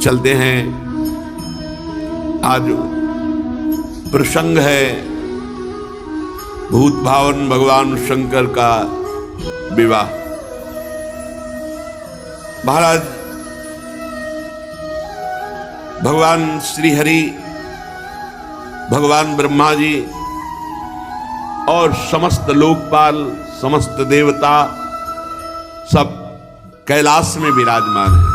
चलते हैं। आज प्रसंग है भूत भावन भगवान शंकर का विवाह। महाराज भगवान श्री हरि, भगवान ब्रह्मा जी और समस्त लोकपाल, समस्त देवता सब कैलाश में विराजमान हैं।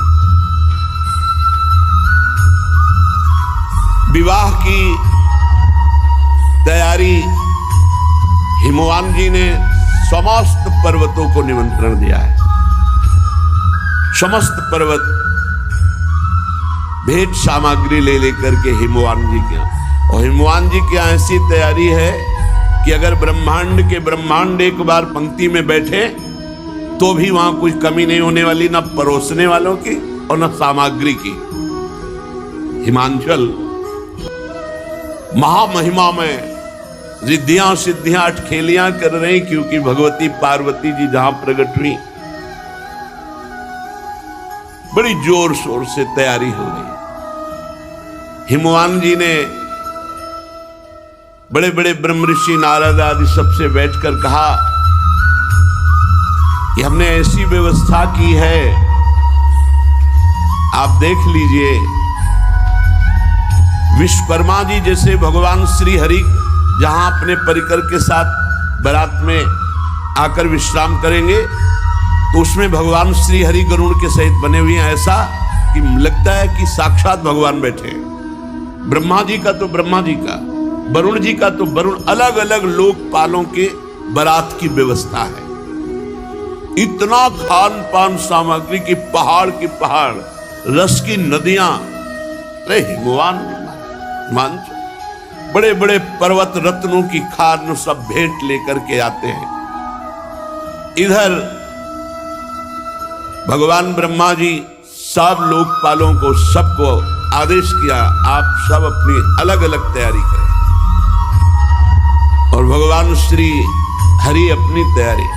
विवाह की तैयारी हिमवान जी ने समस्त पर्वतों को निमंत्रण दिया है। समस्त पर्वत भेंट सामग्री ले लेकर के हिमवान जी के यहाँ, और हिमवान जी के यहाँ ऐसी तैयारी है कि अगर ब्रह्मांड के ब्रह्मांड एक बार पंक्ति में बैठे तो भी वहां कोई कमी नहीं होने वाली, न परोसने वालों की और न सामग्री की। हिमांचल महामहिमा में रिद्धियां सिद्धियां अटखेलियां कर रही, क्योंकि भगवती पार्वती जी जहां प्रकट हुई बड़ी जोर शोर से तैयारी हो रही। हिमवान जी ने बड़े बड़े ब्रह्म ऋषि नारद आदि सबसे बैठकर कहा कि हमने ऐसी व्यवस्था की है, आप देख लीजिए। विश्वकर्मा जी जैसे भगवान श्री हरि जहां अपने परिकर के साथ बारात में आकर विश्राम करेंगे, तो उसमें भगवान श्री हरि गरुड़ के सहित बने हुए हैं। ऐसा कि लगता है कि साक्षात भगवान बैठे हैं। ब्रह्मा जी का तो ब्रह्मा जी का, वरुण जी का तो वरुण, अलग अलग लोकपालों के बारात की व्यवस्था है। इतना खान पान सामग्री की पहाड़ की पहाड़, रस की नदियां। अरे हिमवान बड़े बड़े पर्वत रत्नों की खान सब भेंट लेकर के आते हैं। इधर भगवान ब्रह्मा जी सब लोकपालों को, सबको आदेश किया, आप सब अपनी अलग अलग तैयारी करें। और भगवान श्री हरि अपनी तैयारी,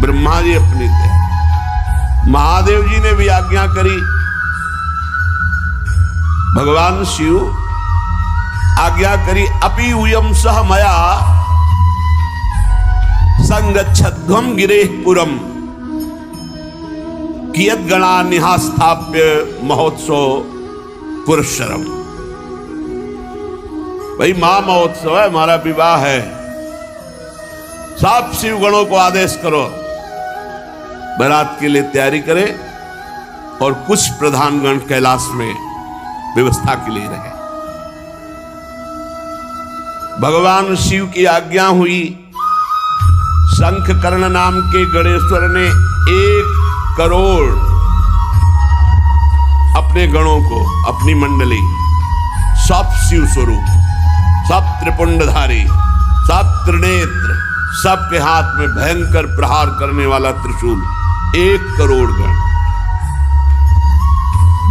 ब्रह्मा जी अपनी तैयारी, महादेव जी ने भी आज्ञा करी। भगवान शिव आज्ञा करी, अपि उयम सह मया संगच्छध्वम गिरेह पुरम कियत गणा निहास्थाप्य महोत्सव पुरस्सरम। भाई महा महोत्सव है, हमारा विवाह है, सब शिव गणों को आदेश करो बारात के लिए तैयारी करें, और कुछ प्रधान गण कैलाश में व्यवस्था के लिए रहे। भगवान शिव की आज्ञा हुई। शंखकर्ण नाम के गणेश्वर ने 1 करोड़ अपने गणों को, अपनी मंडली, सब शिव स्वरूप, सब त्रिपुंडधारी, सब त्रिनेत्र, सबके हाथ में भयंकर प्रहार करने वाला त्रिशूल, 1 करोड़ गण।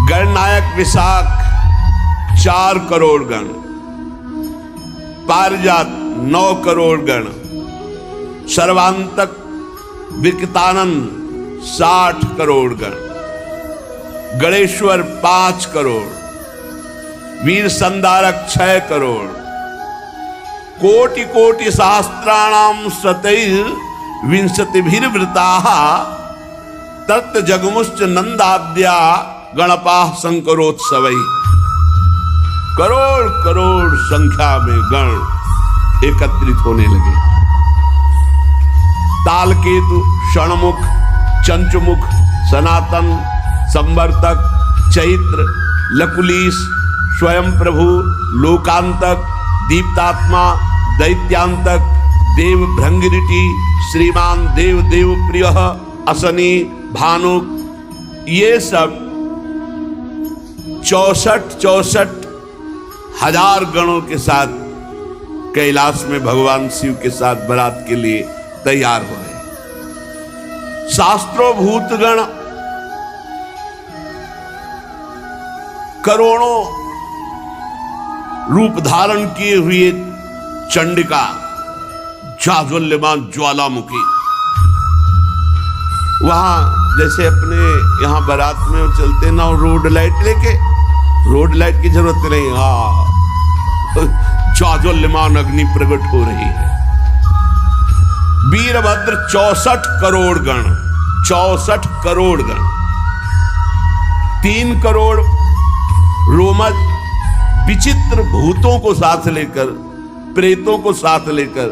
गणनायक विशाख 4 करोड़ गण, पारिजात 9 करोड़ गण, सर्वांतक विकतानंद 60 करोड़ गण, गणेश्वर 5 करोड़, वीर संधारक 6 करोड़, कोटि कोटि सहस्त्राणाम शतैर विंशतिभिर्वृताः तत् जगमुश्च नंदाद्या गणपाः शंकरोत्सवै। करोड़ करोड़ संख्या में गण एकत्रित होने लगे। तालकेतु, षणमुख, चंचुमुख, सनातन, संवर्तक, चैत्र, लकुलीश, स्वयं प्रभु, लोकांतक, दीप्तात्मा, दैत्यांतक, देव भृंगिरिटी, श्रीमान देव देव प्रिय, असनी, भानुक, ये सब 64 हजार गणों के साथ कैलाश में भगवान शिव के साथ बारात के लिए तैयार हो रहे। शास्त्रों भूतगण करोड़ों रूप धारण किए हुए चंडिका, जाज्वल्यमान ज्वालामुखी, वहां जैसे अपने यहां बारात में चलते ना रोड लाइट लेके, रोड लाइट की जरूरत नहीं। चाज्वल्यमान अग्नि प्रकट हो रही है। वीरभद्र 64 करोड़ गण, 64 करोड़ गण, 3 करोड़ रोमज विचित्र भूतों को साथ लेकर, प्रेतों को साथ लेकर,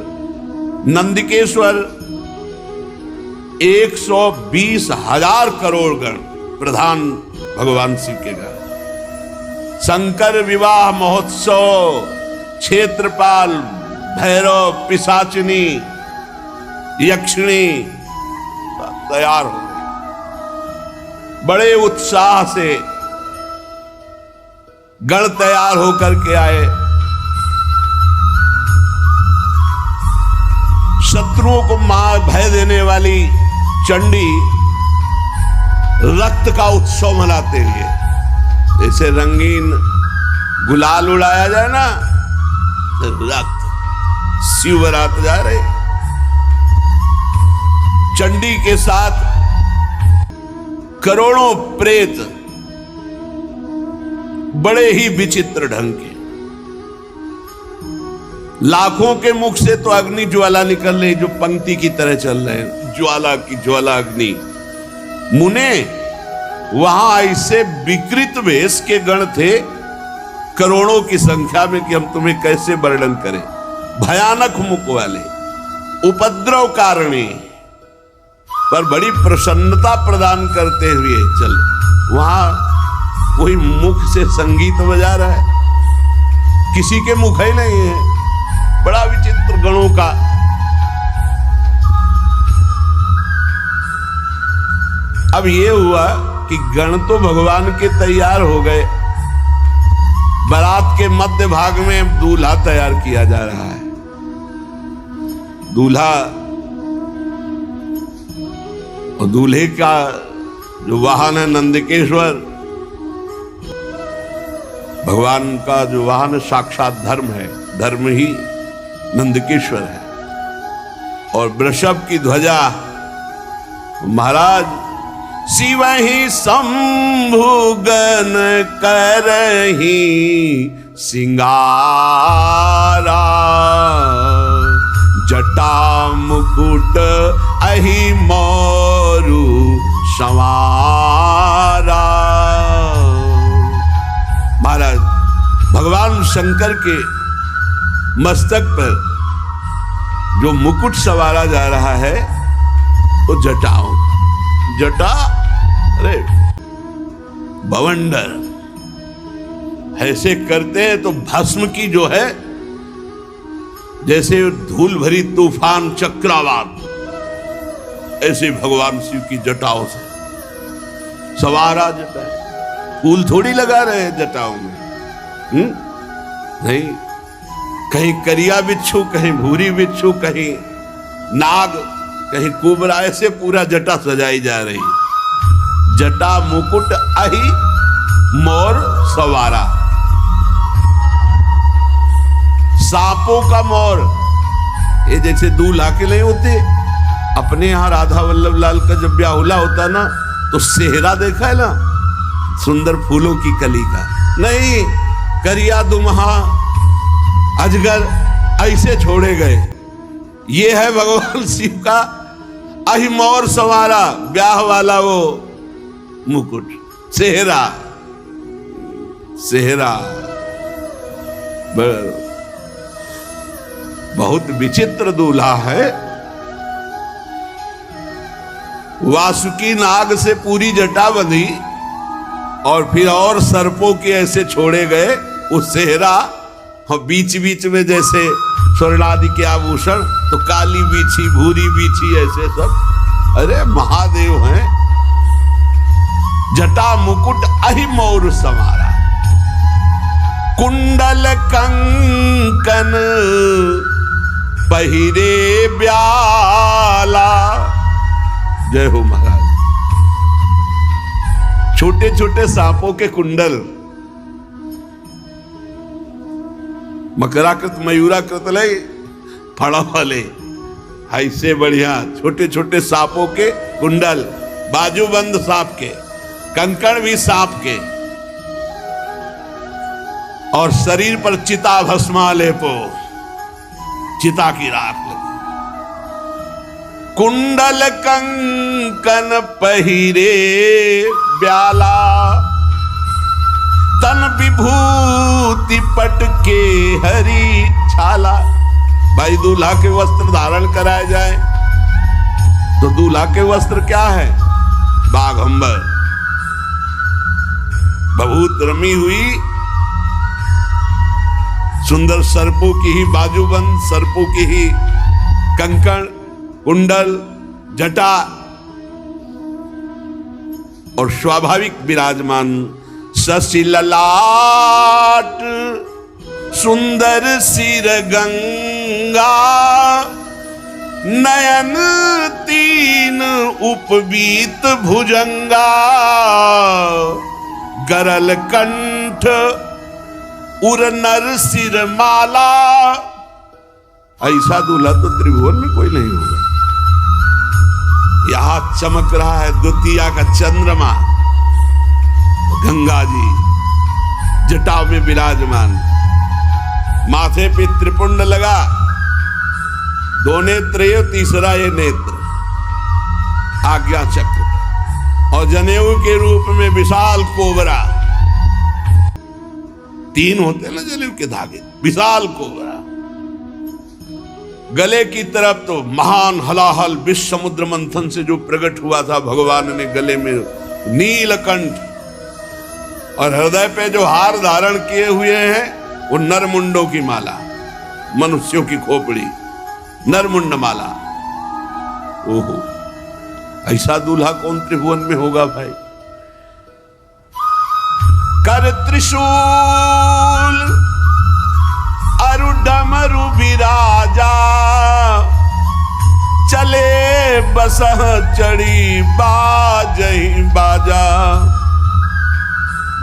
नंदिकेश्वर 120,000 करोड़ गण प्रधान भगवान शिव के गण। शंकर विवाह महोत्सव, क्षेत्रपाल, भैरव, पिशाचिनी, यक्षिणी तैयार हो गए। बड़े उत्साह से गण तैयार होकर के आए। शत्रुओं को मार भय देने वाली चंडी रक्त का उत्सव मनाते हुए, जैसे रंगीन गुलाल उड़ाया जाए ना, रक्त शिव बरात जा रहे। चंडी के साथ करोड़ों प्रेत बड़े ही विचित्र ढंग के। लाखों के मुख से तो अग्नि ज्वाला निकल रही, जो पंक्ति की तरह चल रहे हैं, ज्वाला की ज्वाला अग्नि। मुने वहां ऐसे विकृत वेश के गण थे करोड़ों की संख्या में कि हम तुम्हें कैसे वर्णन करें। भयानक मुख वाले, उपद्रव कारणी, पर बड़ी प्रसन्नता प्रदान करते हुए चल। वहां कोई मुख से संगीत बजा रहा है, किसी के मुख ही नहीं है। बड़ा विचित्र गणों का। अब ये हुआ कि गण तो भगवान के तैयार हो गए। बारात के मध्य भाग में दूल्हा तैयार किया जा रहा है। दूल्हा और दूल्हे का जो वाहन है नंदिकेश्वर, भगवान का जो वाहन साक्षात धर्म है, धर्म ही नंदिकेश्वर है। और वृषभ की ध्वजा महाराज शिव ही शंभु गण करही सिंगारा, जटा मुकुट अहि मोरु संवारा। महाराज भगवान शंकर के मस्तक पर जो मुकुट सवारा जा रहा है वो जटाओं, जटा अरे बवंडर ऐसे करते हैं तो भस्म की जो है, जैसे धूल भरी तूफान चक्रवात, ऐसे भगवान शिव की जटाओं से सवारा जटा। फूल थोड़ी लगा रहे हैं जटाओं में, नहीं। कहीं करिया बिच्छू, कहीं भूरी बिच्छू, कहीं नाग, कहीं कुबरा, ऐसे पूरा जटा सजाई जा रही। जटा मुकुट अहि मोर सवारा। सांपों का मोर, ये जैसे दूल्हा के नहीं होते, अपने यहां राधा वल्लभ लाल का जब ब्याहुला होता ना, तो सेहरा देखा है ना, सुंदर फूलों की कली का। नहीं, करिया दुमहा अजगर ऐसे छोड़े गए। ये है भगवान शिव का अहि मोर सवारा, ब्याह वाला वो मुकुट, सेहरा, सेहरा। बहुत विचित्र दूल्हा है। वासुकी नाग से पूरी जटा बंधी और फिर और सर्पों के ऐसे छोड़े गए वो सेहरा, और बीच बीच में जैसे स्वर्णादि के आभूषण, तो काली बीछी, भूरी बीछी, ऐसे सब। अरे महादेव हैं। जटा मुकुट अहि मोर समारा, कुंडल कंकन पहिरे ब्याला। जय हो महाराज। छोटे छोटे सांपों के कुंडल, मकराकृत मयूराकृत ले फड़ा वाले, ऐसे बढ़िया छोटे छोटे सांपों के कुंडल, बाजूबंद सांप के, कंकड़ भी सांप के, और शरीर पर चिता भस्मा लेपो, चिता की राख लगी। कुंडल कंकन पहिरे ब्याला, तन विभूति पटके हरी छाला। भाई दूल्हा के वस्त्र धारण कराए जाए तो दूल्हा के वस्त्र क्या है? बाघंबर, बहुत रमी हुई सुंदर सर्पों की ही बाजूबंद, सर्पों की ही कंकण, कुंडल, जटा और स्वाभाविक विराजमान शशि ललाट, सुंदर सिर गंगा, नयन तीन उपवीत भुजंगा, गरल कंठ उर नर सिर माला। ऐसा दूल्हा तो त्रिभुवन में कोई नहीं होगा। यहां चमक रहा है द्वितीया का चंद्रमा, गंगा जी जटाओं में विराजमान, माथे पे त्रिपुंड लगा, दो नेत्र ये, तीसरा ये नेत्र आज्ञा चक्र, और जनेऊ के रूप में विशाल कोबरा। तीन होते हैं ना जनेऊ के धागे, विशाल कोबरा। गले की तरफ तो महान हलाहल विश्व समुद्र मंथन से जो प्रकट हुआ था भगवान ने गले में नीलकंठ, और हृदय पे जो हार धारण किए हुए हैं वो नरमुंडों की माला, मनुष्यों की खोपड़ी, नरमुंड माला। ओहो, ऐसा दूल्हा कौन त्रिभुवन में होगा भाई? कर त्रिशूल अरु डमरु विराजा, चले बसह चढ़ी बाजही बाजा।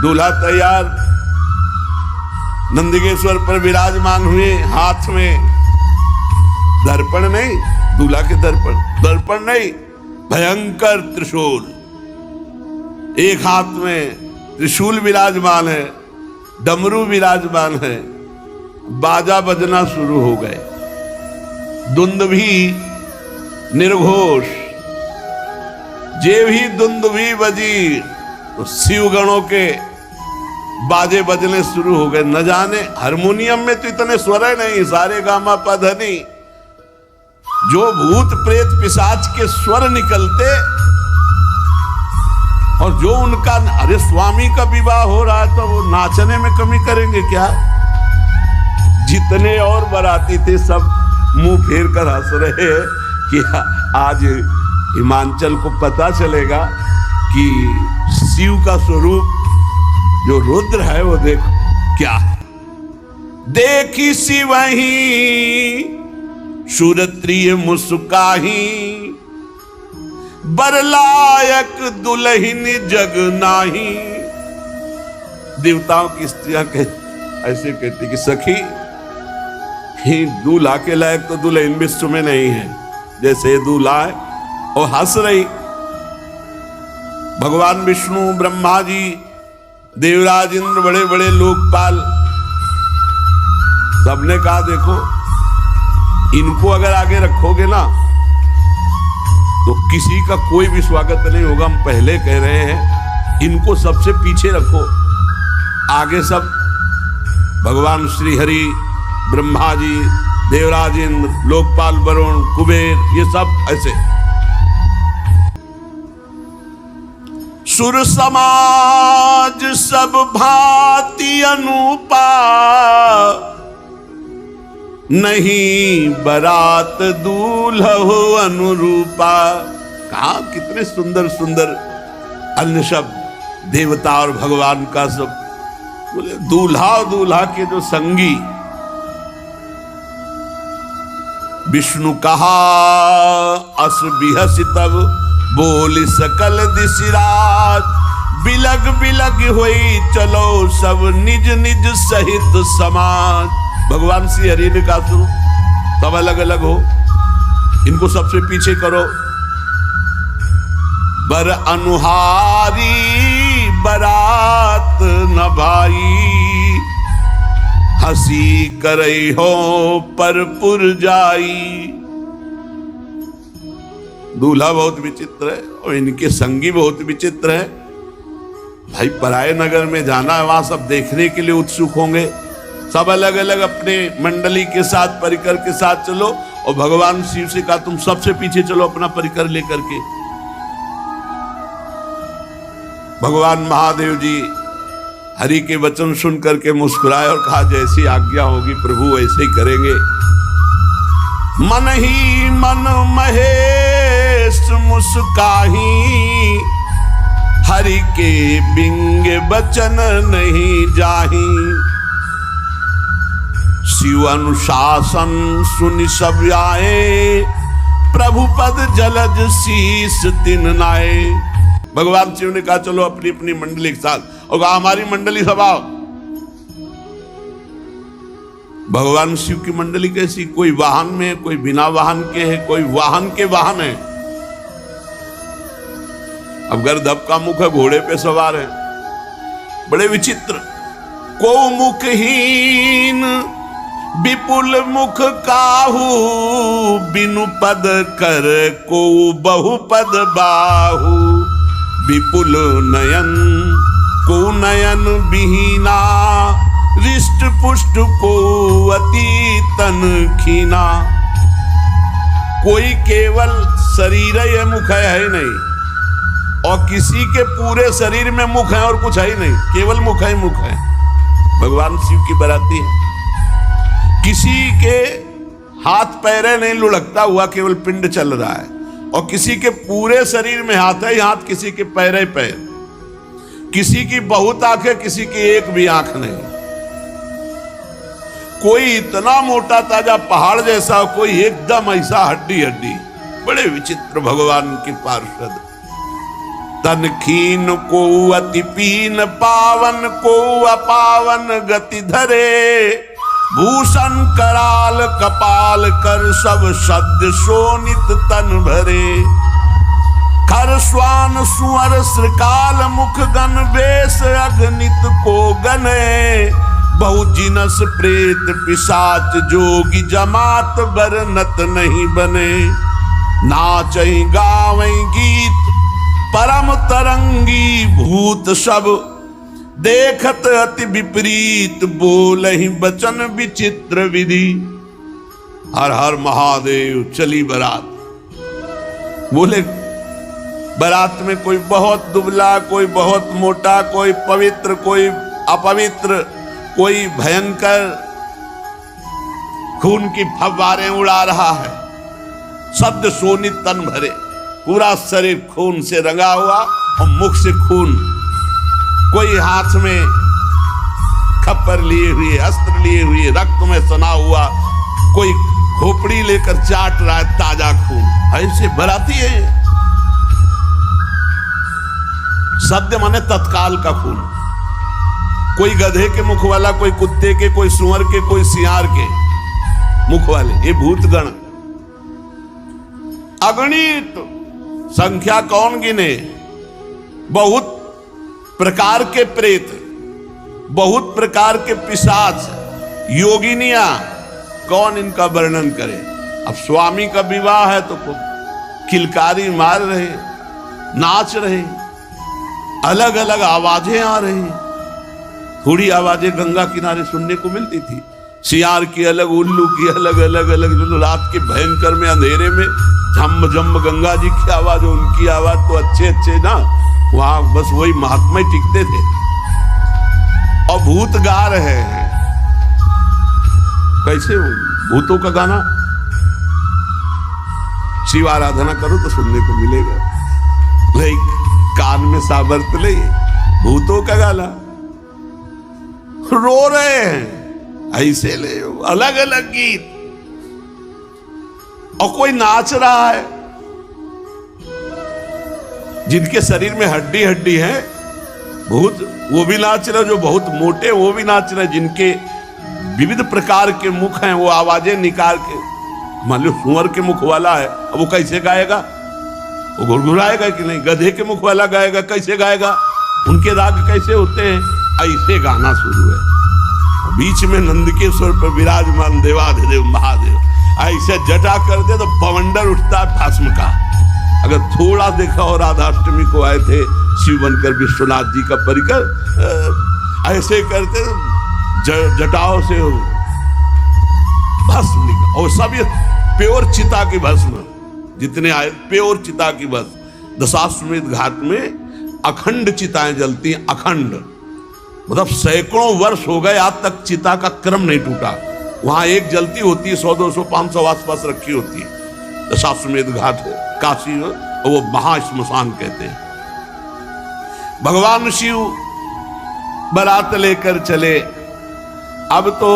दूल्हा तैयार नंदिकेश्वर पर विराजमान हुए, हाथ में दर्पण नहीं, दूल्हा के दर्पण नहीं, भयंकर त्रिशूल, एक हाथ में त्रिशूल विराजमान है, डमरू विराजमान है, बाजा बजना शुरू हो गए, दुंदुभी निर्घोष, जे भी दुंदुभी बजी तो शिव गणों के बाजे बजने शुरू हो गए। न जाने हारमोनियम में तो इतने स्वर नहीं, सारे गामा पधनी, जो भूत प्रेत पिशाच के स्वर निकलते, और जो उनका, अरे स्वामी का विवाह हो रहा है तो वो नाचने में कमी करेंगे क्या? जितने और बाराती थे सब मुंह फेर कर हंस रहे कि आज हिमांचल को पता चलेगा कि शिव का स्वरूप जो रुद्र है वो देखो क्या। देखी शिवही सुरत्रिय मुस्काही, बरलायक दुल्हिन जग नाही। देवताओं की स्त्रियां ऐसे कहती कि सखी, ही दूल्हा के लायक तो दुल्हन विश्व में नहीं है, जैसे दूल्हा है। और हंस रही। भगवान विष्णु, ब्रह्मा जी, देवराज इंद्र, बड़े बड़े लोकपाल, सबने कहा देखो इनको अगर आगे रखोगे ना तो किसी का कोई भी स्वागत नहीं होगा। हम पहले कह रहे हैं इनको सबसे पीछे रखो, आगे सब भगवान श्री हरि, ब्रह्मा जी, देवराज इंद्र, लोकपाल वरुण, कुबेर, ये सब ऐसे। सुर समाज सब भांति अनुपा, नहीं बरात दूल्हा हो अनुरूपा। कहा कितने सुंदर सुंदर अन्य शब्द, देवता और भगवान का सब। बोले दूल्हा और दूल्हा के जो संगी, विष्णु कहा अस बिहस तब बोली सकल दिशिराज, बिलग बिलग होई चलो सब निज निज सहित समाज। भगवान श्री हरि ने कहा सुनो सब अलग अलग हो, इनको सबसे पीछे करो। बर अनुहारी बरात न भाई, हंसी करई हो परपुर जाई। दूल्हा बहुत विचित्र है और इनके संगी बहुत विचित्र है। भाई पराये नगर में जाना है, वहां सब देखने के लिए उत्सुक होंगे, सब अलग अलग अपने मंडली के साथ परिकर के साथ चलो, और भगवान शिव से कहा तुम सबसे पीछे चलो अपना परिकर लेकर के। भगवान महादेव जी हरि के वचन सुन करके मुस्कुराए और कहा जैसी आज्ञा होगी प्रभु वैसे ही करेंगे। मन ही मन महेश मुस्काही, हरि के बिंग बचन नहीं जाही। शिव अनुशासन सुनि सब आए, प्रभु पद जलज शीस तिन नाए। भगवान शिव ने कहा चलो अपनी अपनी मंडली के साथ, और कहा हमारी मंडली सब आओ। भगवान शिव की मंडली कैसी, कोई वाहन में है, कोई बिना वाहन के है, कोई वाहन के वाहन है। अब गर्दभ का मुख है, घोड़े पे सवार है, बड़े विचित्र। को मुखहीन विपुल मुख काहू, बिनु पद कर को बहुपद बाहू। विपुल नयन को नयन बिहीना, रिष्ट पुष्ट को अति तन खीना। कोई केवल शरीर है मुख है नहीं, और किसी के पूरे शरीर में मुख है और कुछ है ही नहीं, केवल मुख है मुख है। भगवान शिव की बराती है। किसी के हाथ पैरे नहीं लुढ़कता हुआ, केवल पिंड चल रहा है, और किसी के पूरे शरीर में हाथ है हाथ, किसी के पैर ही पैर। किसी की बहुत आंखें, किसी की एक भी आंख नहीं। कोई इतना मोटा ताजा पहाड़ जैसा, कोई एकदम ऐसा हड्डी हड्डी। बड़े विचित्र भगवान की पार्षद। तन खीन को अति पीन, पावन को अपावन गति धरे। भूषण कराल कपाल कर, सब सद्य शोणित तन भरे। खर स्वान सुअर श्रृकाल, मुख गण वेश अगणित को गने। बहु जिनस प्रेत पिशाच, जोगी जमात बरनत नहीं बने। नाचई गावई गीत परम तरंगी, भूत सब देखत अति विपरीत। बोलहि बचन विचित्र विधि। हर हर महादेव चली बारात। बोले बारात में कोई बहुत दुबला, कोई बहुत मोटा, कोई पवित्र, कोई अपवित्र, कोई भयंकर खून की फव्वारें उड़ा रहा है। शब्द शोणित तन भरे, पूरा शरीर खून से रंगा हुआ और मुख से खून। कोई हाथ में खप्पर लिए हुए, अस्त्र लिए हुए, रक्त में सना हुआ, कोई खोपड़ी लेकर चाट रहा है ताजा खून। ऐसे बराती है। सद्य माने तत्काल का खून। कोई गधे के मुख वाला, कोई कुत्ते के, कोई सुअर के, कोई सियार के मुख वाले, ये भूतगण अगणित संख्या कौन गिने। बहुत प्रकार के प्रेत, बहुत प्रकार के पिशाच, योगिनियां, कौन इनका वर्णन करे। अब स्वामी का विवाह है तो किलकारी मार रहे, नाच रहे, अलग अलग आवाजें आ रही। थोड़ी आवाजें गंगा किनारे सुनने को मिलती थी, सियार की अलग, उल्लू की अलग, अलग अलग। जो रात के भयंकर में अंधेरे में झम झम गंगा जी की आवाज, उनकी आवाज तो अच्छे अच्छे ना, वहां बस वही महात्मा टिकते थे। और भूत गा रहे हैं। कैसे भूतों का गाना? शिव आराधना करो तो सुनने को मिलेगा। कान में साबरत ले, भूतों का गाना। रो रहे हैं ऐसे ले, अलग अलग गीत। और कोई नाच रहा है। जिनके शरीर में हड्डी हड्डी है भूत, वो भी नाच रहे। जो बहुत मोटे वो भी नाच रहे। जिनके विविध प्रकार के मुख हैं, वो आवाजें निकाल के, मान लो सुअर के मुख वाला है, अब वो कैसे गाएगा? वो गुड़गुड़ाएगा कि नहीं? गधे के मुख वाला गाएगा, कैसे गाएगा? उनके राग कैसे होते हैं? ऐसे गाना शुरू है। बीच में नंदकेश्वर पर विराजमान देवाधिदेव महादेव ऐसे जटा करते तो बवंडर उठता भस्म का। अगर थोड़ा देखा हो, राधाष्टमी को आए थे शिव बनकर विश्वनाथ जी का परिकर ऐसे करते जटाओं से भस्म निकल, और सब ये प्योर चिता की भस्म, जितने आए प्योर चिता की भस्म। दशाश्वमेध घाट में अखंड चिताएं जलती हैं, अखंड, मतलब सैकड़ों वर्ष हो गए आज तक चिता का क्रम नहीं टूटा। वहां एक जलती होती है, 100, 200, 500 आसपास रखी होती है। दशाश्वमेध घाट है काशी में, और वो महाश्मशान कहते हैं। भगवान शिव बारात लेकर चले। अब तो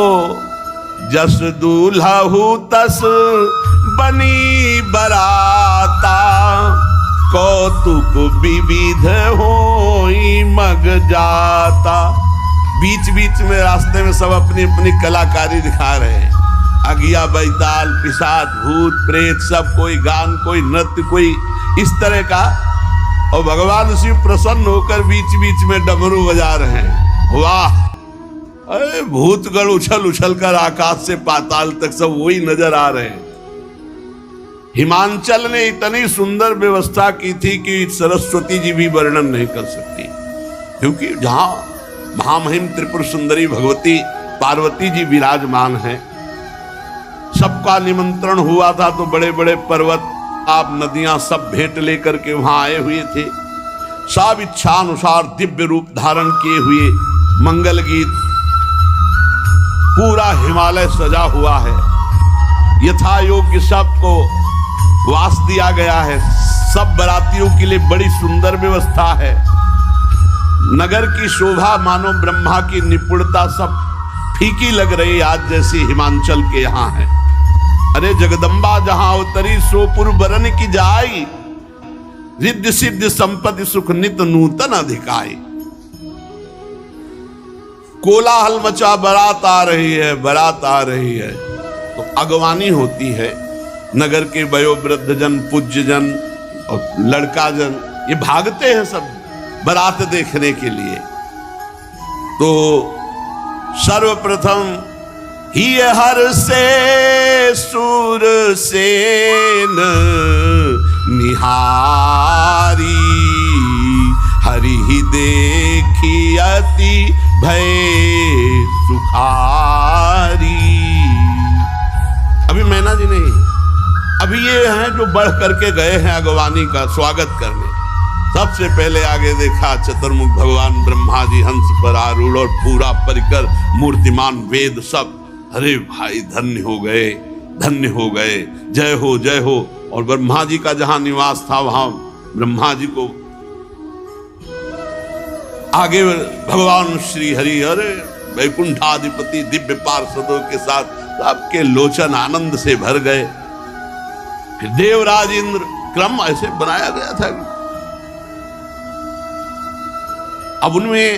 जस दूल्हा हूं तस बनी बराता, कौतुक विविध होई मग जाता। बीच बीच में रास्ते में सब अपनी अपनी कलाकारी दिखा रहे हैं। अगिया, बैताल, पिशाच, भूत, प्रेत, सब कोई गान, कोई नृत्य, कोई इस तरह का। और भगवान शिव प्रसन्न होकर बीच बीच में डमरू बजा रहे हैं। वाह! अरे भूतगण उछल उछल कर आकाश से पाताल तक सब वही नजर आ रहे हैं। हिमांचल ने इतनी सुंदर व्यवस्था की थी कि सरस्वती जी भी वर्णन नहीं कर सकती, क्योंकि जहां महामहिम त्रिपुर सुंदरी भगवती पार्वती जी विराजमान हैं, सबका निमंत्रण हुआ था। तो बड़े बड़े पर्वत, आप, नदियां सब भेंट लेकर के वहां आए हुए थे। सब इच्छानुसार दिव्य रूप धारण किए हुए, मंगल गीत, पूरा हिमालय सजा हुआ है। यथा योग्य सबको वास दिया गया है। सब बरातियों के लिए बड़ी सुंदर व्यवस्था है। नगर की शोभा मानो ब्रह्मा की निपुणता सब फीकी लग रही आज जैसी हिमांचल के यहाँ है। अरे जगदम्बा जहां उतरी सो पुरबरन की जाई, रिद्धि सिद्धि संपत्ति सुख नित नूतन अधिकाई। कोलाहल मचा, बारात आ रही है, बारात आ रही है। तो अगवानी होती है। नगर के वयोवृद्ध जन, पूज्य जन और लड़का जन ये भागते हैं सब बारात देखने के लिए। तो सर्वप्रथम ही हर से सूर सेन निहारी, हरि ही देखी अति भय सुखारी। अभी मैना जी नहीं, अभी ये हैं जो बढ़ करके गए हैं अगवानी का स्वागत करने। सबसे पहले आगे देखा चतुर्मुख भगवान ब्रह्मा जी हंस पर आरूढ़ और पूरा परिकर मूर्तिमान वेद सब। अरे भाई धन्य हो गए, धन्य हो गए, जय हो जय हो। और ब्रह्मा जी का जहां निवास था वहां ब्रह्मा जी को आगे भगवान श्री हरि, अरे वैकुंठाधिपति दिव्य पार्षदों के साथ सबके लोचन आनंद से भर गए। फिर देवराज इंद्र, क्रम ऐसे बनाया गया था। अब उनमें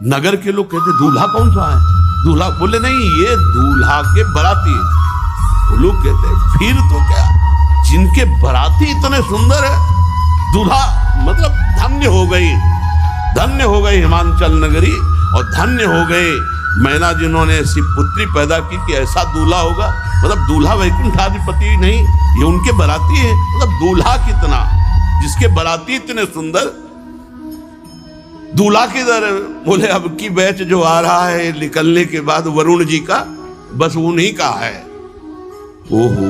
नगर के लोग कहते दूल्हा कौन सा है? दूल्हा बोले नहीं, ये दूल्हा के बराती। वो लोग कहते फिर तो क्या, जिनके बराती इतने सुंदर है, दूल्हा मतलब धन्य हो गई, धन्य हो गई हिमांचल नगरी। और धन्य हो गए मैना जिन्होंने ऐसी पुत्री पैदा की कि ऐसा दूल्हा होगा। मतलब दूल्हा वैकुंठाधिपति नहीं, ये उनके बराती है। मतलब दूल्हा कितना, जिसके बराती इतने सुंदर, दूल्हा किधर? बोले अब की बैच जो आ रहा है निकलने के बाद वरुण जी का, बस उन्हीं का है। ओहो,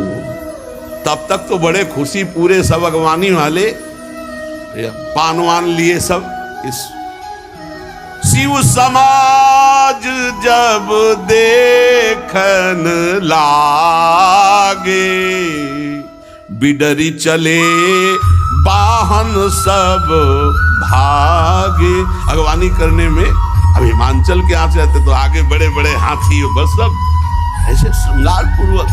तब तक तो बड़े खुशी, पूरे सब अगवानी वाले पानवान लिए सब। इस शिव समाज जब देखन लागे, बिडरी चले वाहन सब भागे। अगवानी करने में अब हिमांचल के यहाँ से आते तो आगे बड़े बड़े हाथी, बस सब ऐसे श्रृंगार पूर्वक।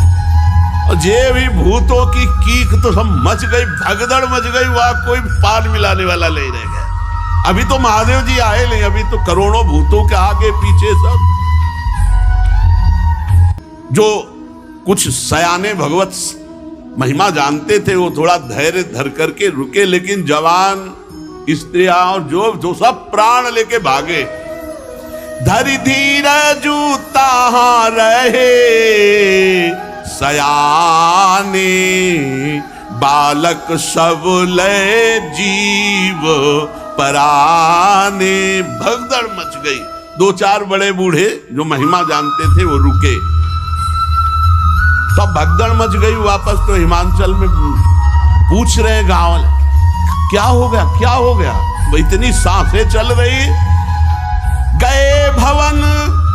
और जे भी भूतों की कीक तो सब मच गई, भगदड़ मच गई, वहां कोई पार मिलाने वाला नहीं रह गया। अभी तो महादेव जी आए नहीं, अभी तो करोड़ों भूतों के आगे पीछे सब। जो कुछ सयाने भगवत महिमा जानते थे वो थोड़ा धैर्य धर करके रुके, लेकिन जवान, स्त्रियां और जो सब प्राण लेके भागे। धरि धीरजु ताहां रहे सयाने, बालक सब ले जीव पराने। भगदड़ मच गई। दो चार बड़े बूढ़े जो महिमा जानते थे वो रुके, सब भगदड़ मच गई। वापस तो हिमाचल में पूछ रहे गांव वाले, क्या हो गया, क्या हो गया? इतनी सांसें चल रही। गए भवन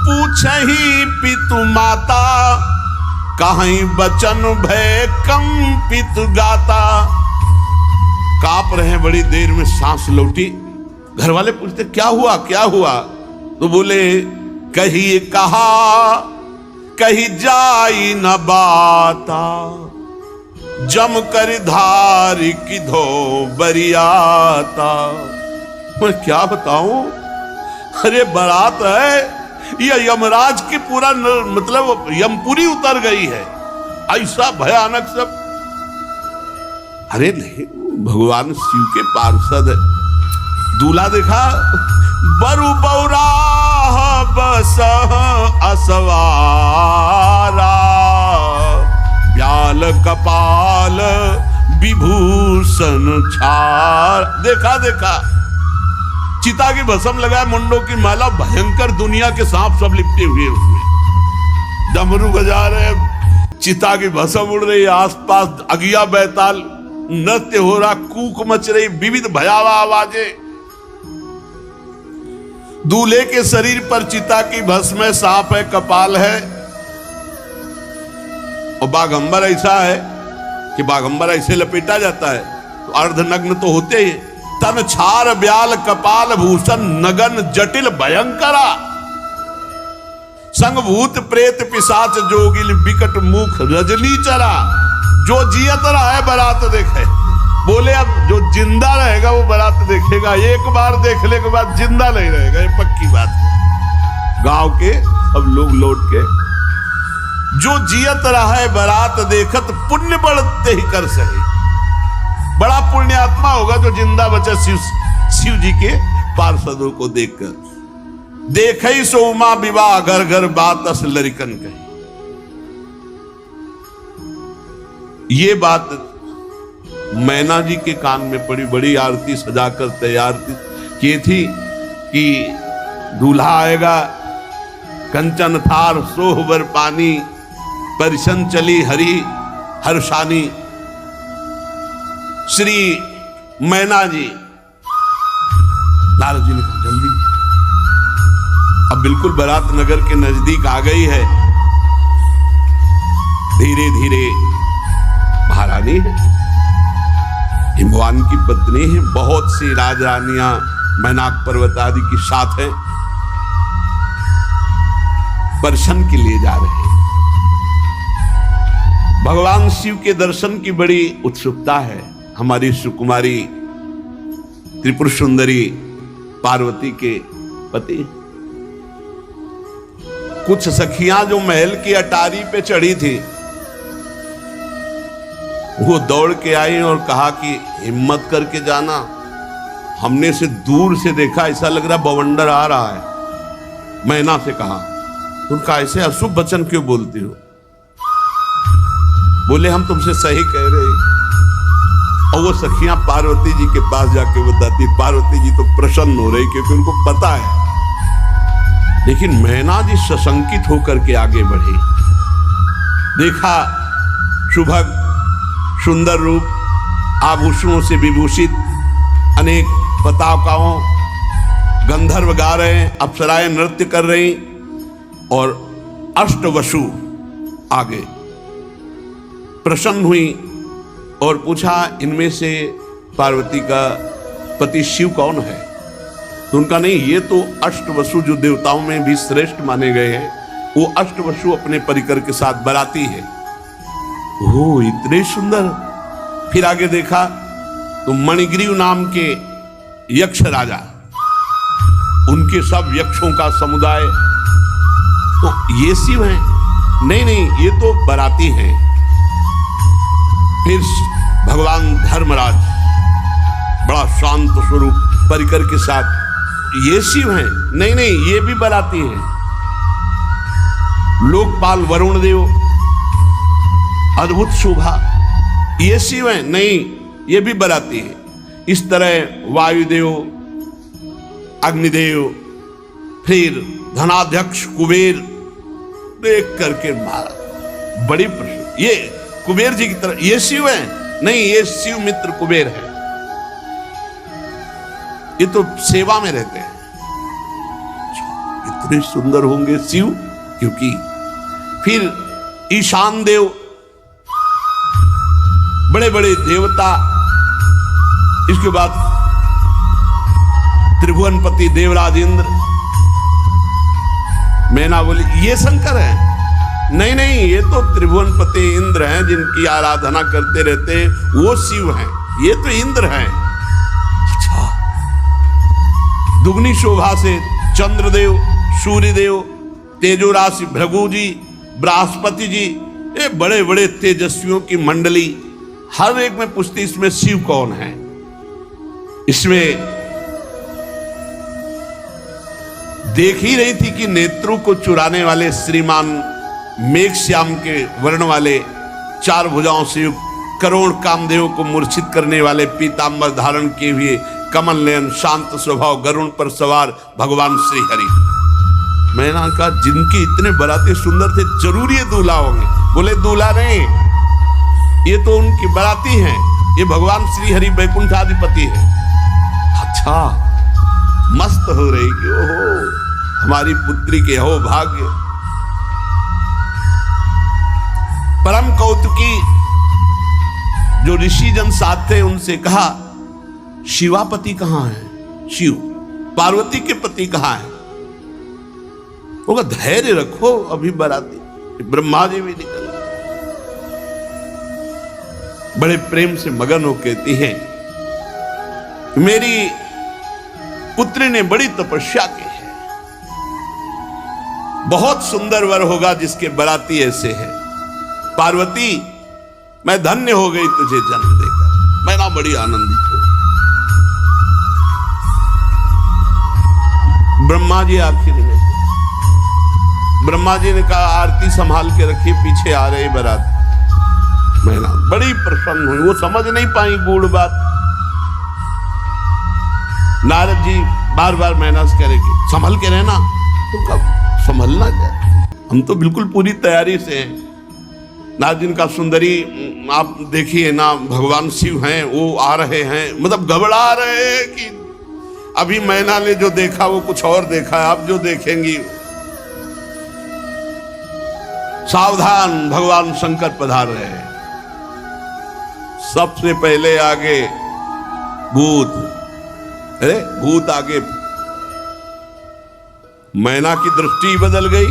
पूछहि पितु माता, कहीं बचन भय कंपित गाता। कांप रहे, बड़ी देर में सांस लौटी। घर वाले पूछते क्या हुआ, क्या हुआ? तो बोले कहीं कहा कहीं जाई न बाता, जम कर धारी किधो बरियाता। मैं क्या बताऊं, अरे बारात है, यह यमराज की पूरा मतलब यमपुरी उतर गई है, ऐसा भयानक सब। अरे नहीं, भगवान शिव के पार्षद है। दूल्हा देखा, बरु बौरा बस असवारा, ब्याल कपाल विभूषण छार। देखा देखा, चिता की भस्म लगाए, मुंडों की माला, भयंकर दुनिया के सांप सब लिपटे हुए उसमें। डमरू बजा रहे, चिता की भस्म उड़ रही, आसपास अगिया बैताल नृत्य हो रहा, कूक मच रही, विविध भयावह आवाजें। दूल्हे के शरीर पर चिता की भस्म है, सांप है, कपाल है, और बाघंबर ऐसा है कि बाघंबर ऐसे लपेटा जाता है तो अर्धनग्न तो होते ही। तन छार ब्याल कपाल भूषण नगन जटिल भयंकरा, संग भूत प्रेत पिशाच जोगिल विकट मुख रजनी चरा। जो जियत रहा है बारात देखे। बोले अब जो जिंदा रहेगा वो बारात देखेगा, एक बार देखने के बाद जिंदा नहीं रहेगा, ये पक्की बात है। गांव के सब लोग लौट के, जो जियत रहा है बारात देखत, पुण्य बढ़ते ही कर सही। बड़ा पुण्यात्मा होगा जो जिंदा बचा शिव जी के पार्षदों को देखकर। देखई सो उमा विवाह घर घर बात अस लरिकन कही। ये बात मैना जी के कान में पड़ी। बड़ी आरती सजाकर तैयार की थी कि दूल्हा आएगा, कंचन थार सोहबर पानी, परिशन चली हरि हर्षानी। श्री मैना जी, नारद जी ने कहा जल्दी, अब बिल्कुल बारात नगर के नजदीक आ गई है। धीरे धीरे महारानी है, हिमवान की पत्नी है, बहुत सी राजरानियां मैनाक पर्वत आदि की साथ हैं, दर्शन के लिए जा रहे हैं। भगवान शिव के दर्शन की बड़ी उत्सुकता है हमारी सुकुमारी त्रिपुर सुंदरी पार्वती के पति। कुछ सखियां जो महल की अटारी पे चढ़ी थी, वो दौड़ के आई और कहा कि हिम्मत करके जाना, हमने से दूर से देखा, ऐसा लग रहा बवंडर आ रहा है। मैना से कहा, उनका ऐसे अशुभ वचन क्यों बोलती हो? बोले हम तुमसे सही कह रहे। और वो सखियां पार्वती जी के पास जाके बताती, पार्वती जी तो प्रसन्न हो रही क्योंकि उनको पता है। लेकिन मैना जी सशंकित होकर के आगे बढ़ी। देखा सुभग सुंदर रूप, आभूषणों से विभूषित, अनेक पताकाओं, गंधर्व गा रहे हैं, अप्सराएं नृत्य कर रही, और अष्टवसु आगे प्रसन्न हुई और पूछा इनमें से पार्वती का पति शिव कौन है? तो उनका नहीं, ये तो अष्टवसु जो देवताओं में भी श्रेष्ठ माने गए हैं, वो अष्टवसु अपने परिकर के साथ बराती है। ओ इतने सुंदर। फिर आगे देखा तो मणिग्रीव नाम के यक्ष राजा, उनके सब यक्षों का समुदाय, तो ये शिव हैं? नहीं नहीं, ये तो बराती हैं। फिर भगवान धर्मराज बड़ा शांत स्वरूप परिकर के साथ ये शिव हैं? नहीं नहीं, ये भी बराती हैं। लोकपाल वरुण देव, अद्भुत शोभा, ये शिव हैं? नहीं, ये भी बराती है। इस तरह वायुदेव, अग्निदेव, फिर धनाध्यक्ष कुबेर देख करके मारा। बड़ी प्रश्न, ये कुबेर जी की तरह ये शिव हैं? नहीं, ये शिव मित्र कुबेर है। ये तो सेवा में रहते हैं। इतने सुंदर होंगे शिव, क्योंकि फिर ईशान देव, बड़े बड़े देवता, इसके बाद त्रिभुवनपति देवराज इंद्र, मैना बोली ये शंकर है? नहीं नहीं, ये तो त्रिभुवनपति इंद्र हैं, जिनकी आराधना करते रहते हैं, वो शिव हैं, ये तो इंद्र हैं। अच्छा, दुगनी शोभा से चंद्रदेव, सूर्यदेव, तेजो राशि भृगु जी, बृहस्पति जी, ये बड़े बड़े तेजस्वियों की मंडली, हर एक में पूछती इसमें शिव कौन है। इसमें देख ही रही थी कि नेत्रों को चुराने वाले श्रीमान मेघश्याम के वर्ण वाले, चार भुजाओं से युक्त, करोड़ कामदेव को मूर्छित करने वाले, पीतांबर धारण किए हुए, कमल नयन, शांत स्वभाव, गरुण पर सवार भगवान श्री हरि। मैंने कहा जिनके इतने बराती सुंदर थे, जरूर ये दूल्हा होंगे। बोले दूल्हा नहीं, ये तो उनकी बराती हैं, ये भगवान श्री हरि वैकुंठाधिपति है। अच्छा, मस्त हो रही कि ओहो हमारी पुत्री के हो भाग्य। परम कौतुकी जो ऋषि जन साथ थे, उनसे कहा शिवापति कहां है? शिव, पार्वती के पति कहां है? होगा धैर्य रखो, अभी बराती। ब्रह्मा जी भी निकल बड़े प्रेम से मगन हो, कहती हैं मेरी पुत्री ने बड़ी तपस्या की है, बहुत सुंदर वर होगा जिसके बराती ऐसे है। पार्वती, मैं धन्य हो गई तुझे जन्म देकर, मैं ना बड़ी आनंदित हूं। ब्रह्मा जी आखिर में, ब्रह्मा जी ने कहा आरती संभाल के रखिए, पीछे आ रही बारात। मैना बड़ी प्रसन्न हुई, वो समझ नहीं पाई गूढ़ बात। नारद जी बार बार मैना से कह रहे कि संभल के रहना। तो कब संभलना क्या, हम तो बिल्कुल पूरी तैयारी से हैं। नारद जी का सुंदरी आप देखिए ना, भगवान शिव हैं, वो आ रहे हैं, मतलब घबरा रहे हैं कि अभी मैना ने जो देखा वो कुछ और देखा है, आप जो देखेंगी। सावधान, भगवान शंकर पधार रहे हैं। सबसे पहले आगे भूत, अरे भूत आगे। मैना की दृष्टि बदल गई,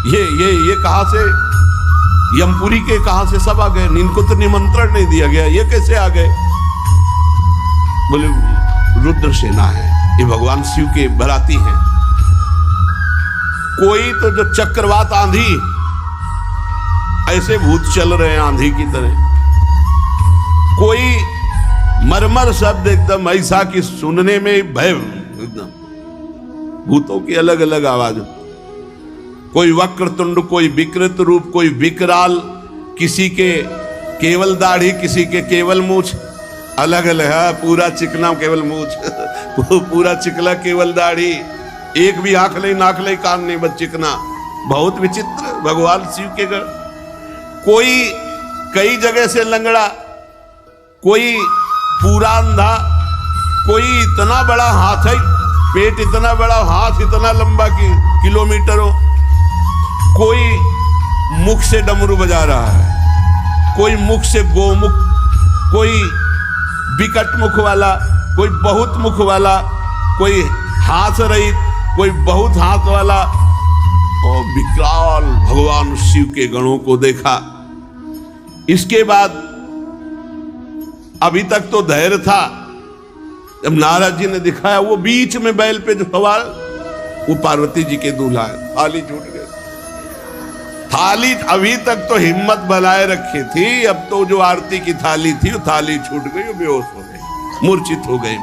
ये कहां से, यमपुरी के कहां से सब आ गए? इनको तो निमंत्रण नहीं दिया गया, ये कैसे आ गए? बोले रुद्र सेना है, ये भगवान शिव के बराती हैं। कोई तो जो चक्रवात आंधी, ऐसे भूत चल रहे हैं आंधी की तरह। कोई मरमर शब्द एकदम ऐसा कि सुनने में भय, एकदम भूतों की अलग अलग आवाज। कोई वक्रतुंड, कोई विकृत रूप, कोई विकराल, किसी के केवल दाढ़ी, किसी के केवल मूछ, अलग अलग है। पूरा चिकना केवल मूछ, पूरा चिकला केवल दाढ़ी, एक भी आंख नहीं, नाक नहीं, कान नहीं, बस चिकना। बहुत विचित्र भगवान शिव के गण। कोई कई जगह से लंगड़ा, कोई पूरा अंधा, कोई इतना बड़ा हाथ है, पेट इतना बड़ा, हाथ इतना लंबा कि किलोमीटरों। कोई मुख से डमरू बजा रहा है, कोई मुख से गोमुख, कोई विकट मुख वाला, कोई बहुत मुख वाला, कोई हाथ रहित, कोई बहुत हाथ वाला। और विकराल भगवान शिव के गणों को देखा। इसके बाद अभी तक तो धैर्य था, जब नारद जी ने दिखाया वो बीच में बैल पे जो सवार, वो पार्वती जी के दूल्हा है। थाली छूट गई, थाली अभी तक तो हिम्मत बनाए रखी थी, अब तो जो आरती की थाली थी वो थाली छूट गई, वो बेहोश हो गई, मूर्छित हो गई।